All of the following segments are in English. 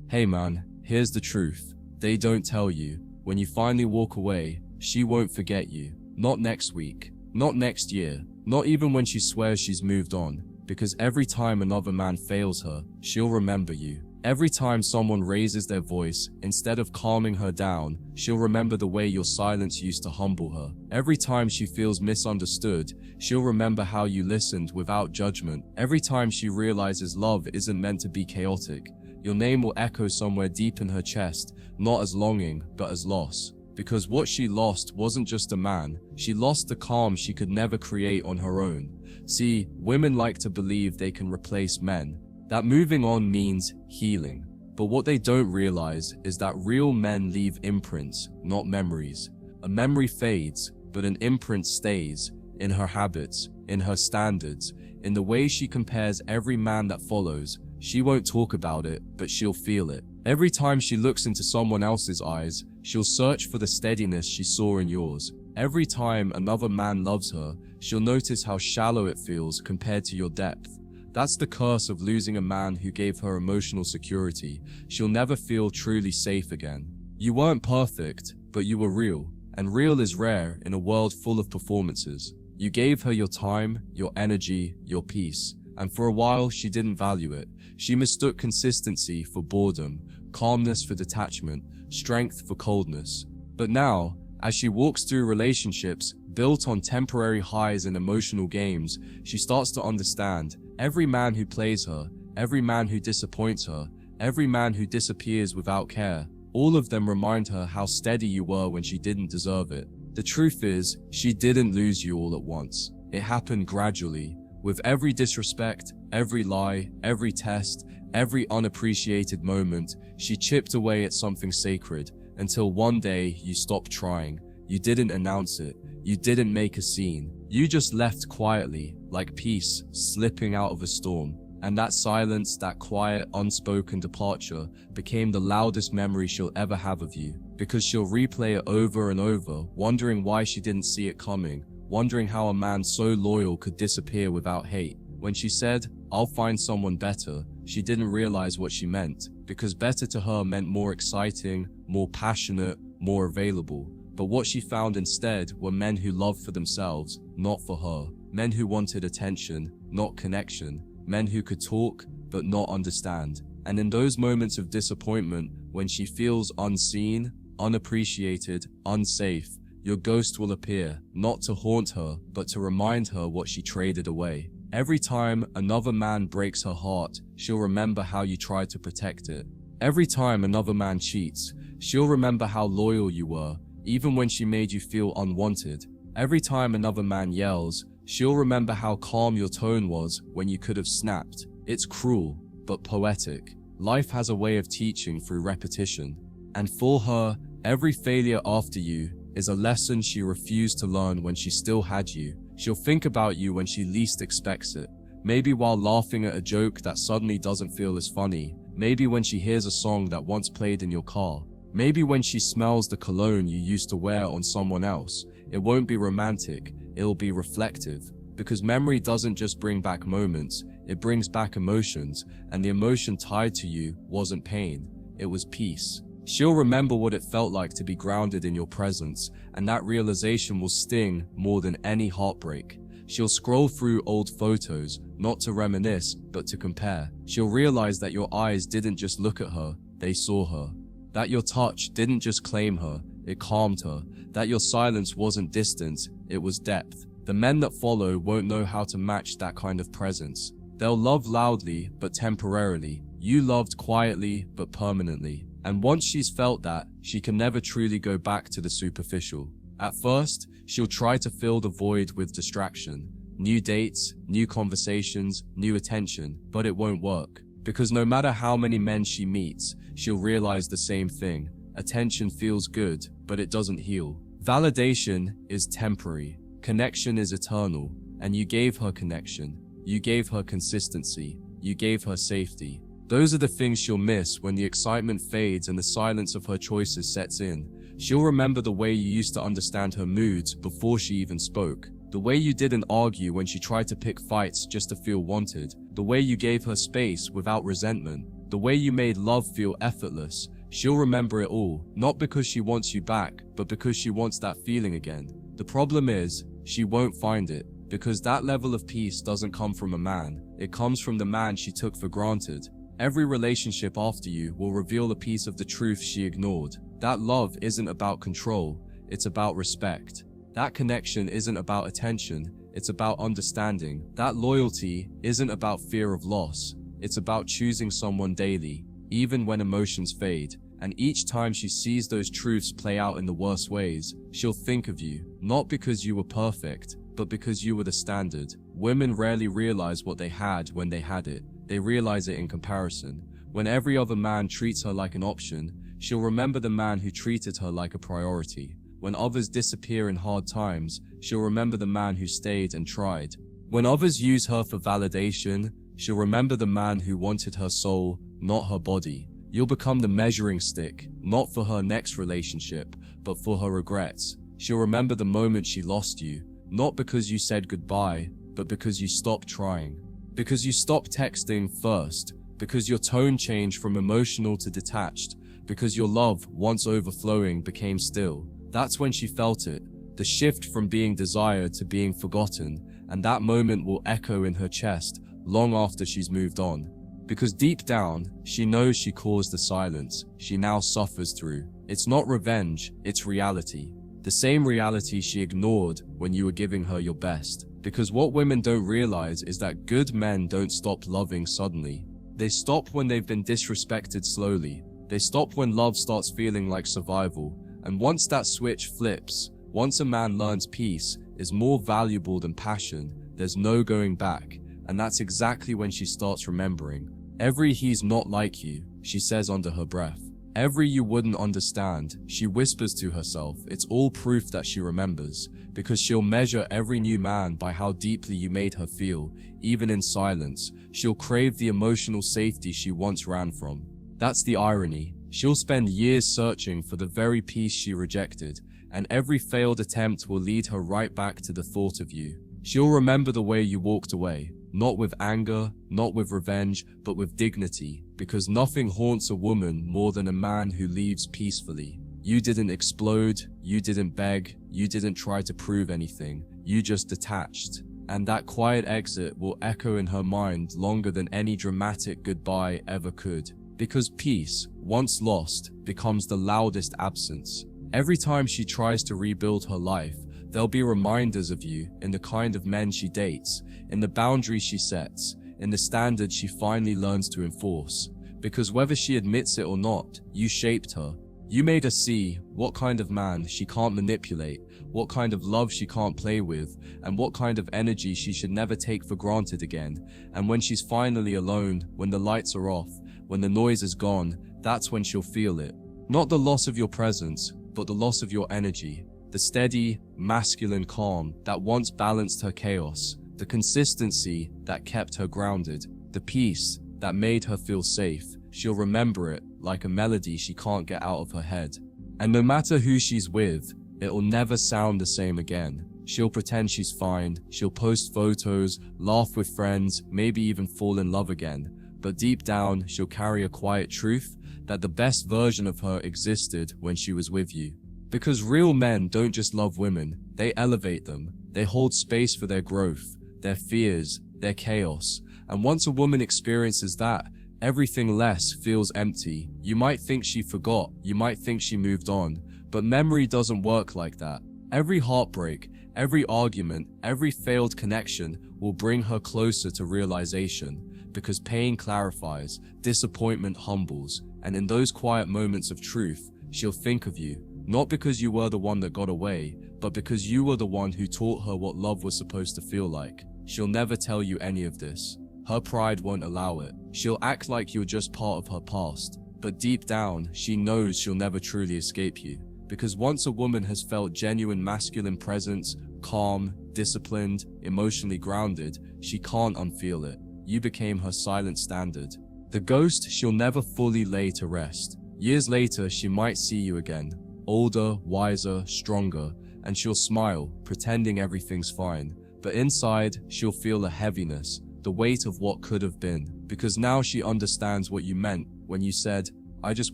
Hey man, here's the truth. They don't tell you. When you finally walk away, she won't forget you. Not next week. Not next year. Not even when she swears she's moved on. Because every time another man fails her, she'll remember you. Every time someone raises their voice, instead of calming her down, she'll remember the way your silence used to humble her. Every time she feels misunderstood, she'll remember how you listened without judgment. Every time she realizes love isn't meant to be chaotic, your name will echo somewhere deep in her chest, not as longing, but as loss. Because what she lost wasn't just a man, she lost the calm she could never create on her own. See, women like to believe they can replace men, that moving on means healing. But what they don't realize is that real men leave imprints, not memories. A memory fades, but an imprint stays, in her habits, in her standards, in the way she compares every man that follows. She won't talk about it, but she'll feel it. Every time she looks into someone else's eyes, she'll search for the steadiness she saw in yours. Every time another man loves her, she'll notice how shallow it feels compared to your depth. That's the curse of losing a man who gave her emotional security. She'll never feel truly safe again. You weren't perfect, but you were real. And real is rare in a world full of performances. You gave her your time, your energy, your peace. And for a while, she didn't value it. She mistook consistency for boredom, calmness for detachment, strength for coldness. But now, as she walks through relationships built on temporary highs and emotional games, she starts to understand every man who plays her, every man who disappoints her, every man who disappears without care, all of them remind her how steady you were when she didn't deserve it. The truth is, she didn't lose you all at once. It happened gradually. With every disrespect, every lie, every test, every unappreciated moment, she chipped away at something sacred, until one day you stopped trying. You didn't announce it. You didn't make a scene. You just left quietly, like peace slipping out of a storm. And that silence, that quiet, unspoken departure, became the loudest memory she'll ever have of you. Because she'll replay it over and over, wondering why she didn't see it coming, wondering how a man so loyal could disappear without hate. When she said, "I'll find someone better," she didn't realize what she meant, because better to her meant more exciting, more passionate, more available. But what she found instead were men who loved for themselves, not for her. Men who wanted attention, not connection. Men who could talk, but not understand. And in those moments of disappointment, when she feels unseen, unappreciated, unsafe, your ghost will appear, not to haunt her, but to remind her what she traded away. Every time another man breaks her heart, she'll remember how you tried to protect it. Every time another man cheats, she'll remember how loyal you were, even when she made you feel unwanted. Every time another man yells, she'll remember how calm your tone was when you could have snapped. It's cruel, but poetic. Life has a way of teaching through repetition. And for her, every failure after you is a lesson she refused to learn when she still had you. She'll think about you when she least expects it. Maybe while laughing at a joke that suddenly doesn't feel as funny. Maybe when she hears a song that once played in your car. Maybe when she smells the cologne you used to wear on someone else. It won't be romantic, it'll be reflective. Because memory doesn't just bring back moments, it brings back emotions, and the emotion tied to you wasn't pain, it was peace. She'll remember what it felt like to be grounded in your presence, and that realization will sting more than any heartbreak. She'll scroll through old photos, not to reminisce, but to compare. She'll realize that your eyes didn't just look at her, they saw her. That your touch didn't just claim her, it calmed her. That your silence wasn't distance, it was depth. The men that follow won't know how to match that kind of presence. They'll love loudly, but temporarily. You loved quietly, but permanently. And once she's felt that, she can never truly go back to the superficial. At first, she'll try to fill the void with distraction. New dates, new conversations, new attention, but it won't work. Because no matter how many men she meets, she'll realize the same thing. Attention feels good, but it doesn't heal. Validation is temporary. Connection is eternal. And you gave her connection. You gave her consistency. You gave her safety. Those are the things she'll miss when the excitement fades and the silence of her choices sets in. She'll remember the way you used to understand her moods before she even spoke. The way you didn't argue when she tried to pick fights just to feel wanted. The way you gave her space without resentment. the way you made love feel effortless. She'll remember it all, not because she wants you back, but because she wants that feeling again. The problem is, she won't find it, because that level of peace doesn't come from a man, it comes from the man she took for granted. Every relationship after you will reveal a piece of the truth she ignored. That love isn't about control, it's about respect. That connection isn't about attention, it's about understanding. That loyalty isn't about fear of loss, it's about choosing someone daily, even when emotions fade. And each time she sees those truths play out in the worst ways, she'll think of you, not because you were perfect, but because you were the standard. Women rarely realize what they had when they had it. They realize it in comparison. When every other man treats her like an option, she'll remember the man who treated her like a priority. When others disappear in hard times, she'll remember the man who stayed and tried. When others use her for validation, she'll remember the man who wanted her soul, not her body. You'll become the measuring stick, not for her next relationship, but for her regrets. She'll remember the moment she lost you, not because you said goodbye, but because you stopped trying. Because you stopped texting first, because your tone changed from emotional to detached, because your love, once overflowing, became still. That's when she felt it, the shift from being desired to being forgotten, and that moment will echo in her chest long after she's moved on. Because deep down, she knows she caused the silence she now suffers through. It's not revenge, it's reality. The same reality she ignored when you were giving her your best. Because what women don't realize is that good men don't stop loving suddenly. They stop when they've been disrespected slowly. They stop when love starts feeling like survival. And once that switch flips, once a man learns peace is more valuable than passion, there's no going back. And that's exactly when she starts remembering. Every "he's not like you," she says under her breath. Every "you wouldn't understand," she whispers to herself. It's all proof that she remembers, because she'll measure every new man by how deeply you made her feel. Even in silence, she'll crave the emotional safety she once ran from. That's the irony. She'll spend years searching for the very peace she rejected, and every failed attempt will lead her right back to the thought of you. She'll remember the way you walked away, not with anger, not with revenge, but with dignity, because nothing haunts a woman more than a man who leaves peacefully. You didn't explode, you didn't beg, you didn't try to prove anything, you just detached. And that quiet exit will echo in her mind longer than any dramatic goodbye ever could. Because peace, once lost, becomes the loudest absence. Every time she tries to rebuild her life, there'll be reminders of you in the kind of men she dates, in the boundaries she sets, in the standards she finally learns to enforce. Because whether she admits it or not, you shaped her. You made her see what kind of man she can't manipulate, what kind of love she can't play with, and what kind of energy she should never take for granted again. And when she's finally alone, when the lights are off, when the noise is gone, that's when she'll feel it. Not the loss of your presence, but the loss of your energy. The steady, masculine calm that once balanced her chaos. The consistency that kept her grounded. The peace that made her feel safe. She'll remember it like a melody she can't get out of her head. And no matter who she's with, it'll never sound the same again. She'll pretend she's fine, she'll post photos, laugh with friends, maybe even fall in love again. But deep down, she'll carry a quiet truth that the best version of her existed when she was with you. Because real men don't just love women, they elevate them. They hold space for their growth, their fears, their chaos. And once a woman experiences that, everything less feels empty. You might think she forgot, you might think she moved on, but memory doesn't work like that. Every heartbreak, every argument, every failed connection will bring her closer to realization. Because pain clarifies, disappointment humbles, and in those quiet moments of truth, she'll think of you. Not because you were the one that got away, but because you were the one who taught her what love was supposed to feel like. She'll never tell you any of this. Her pride won't allow it. She'll act like you're just part of her past. But deep down, she knows she'll never truly escape you. Because once a woman has felt genuine masculine presence, calm, disciplined, emotionally grounded, she can't unfeel it. You became her silent standard. The ghost she'll never fully lay to rest. Years later, she might see you again. Older, wiser, stronger, and she'll smile, pretending everything's fine. But inside, she'll feel a heaviness, the weight of what could have been, because now she understands what you meant when you said, "I just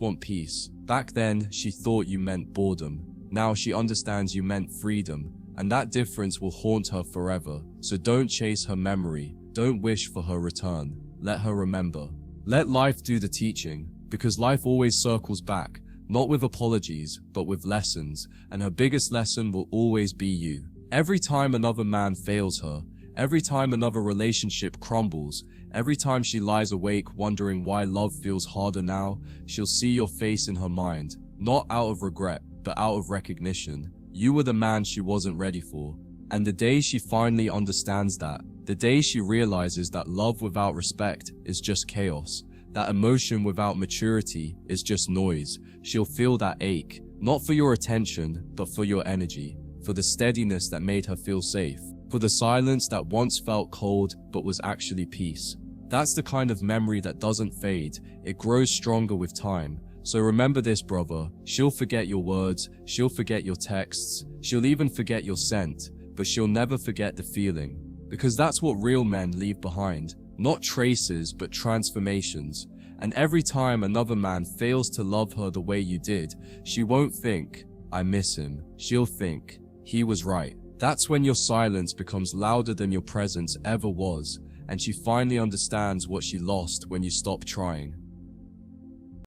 want peace." Back then, she thought you meant boredom. Now she understands you meant freedom, and that difference will haunt her forever. So don't chase her memory. Don't wish for her return. Let her remember. Let life do the teaching, because life always circles back, not with apologies, but with lessons, and her biggest lesson will always be you. Every time another man fails her, every time another relationship crumbles, every time she lies awake wondering why love feels harder now, she'll see your face in her mind, not out of regret, but out of recognition. You were the man she wasn't ready for. And the day she finally understands that, the day she realizes that love without respect is just chaos, that emotion without maturity is just noise, she'll feel that ache, not for your attention, but for your energy, for the steadiness that made her feel safe, for the silence that once felt cold but was actually peace. That's the kind of memory that doesn't fade, it grows stronger with time. So remember this, brother, she'll forget your words, she'll forget your texts, she'll even forget your scent, but she'll never forget the feeling. Because that's what real men leave behind, not traces but transformations. And every time another man fails to love her the way you did, she won't think, "I miss him." She'll think, "He was right." That's when your silence becomes louder than your presence ever was, and she finally understands what she lost when you stopped trying.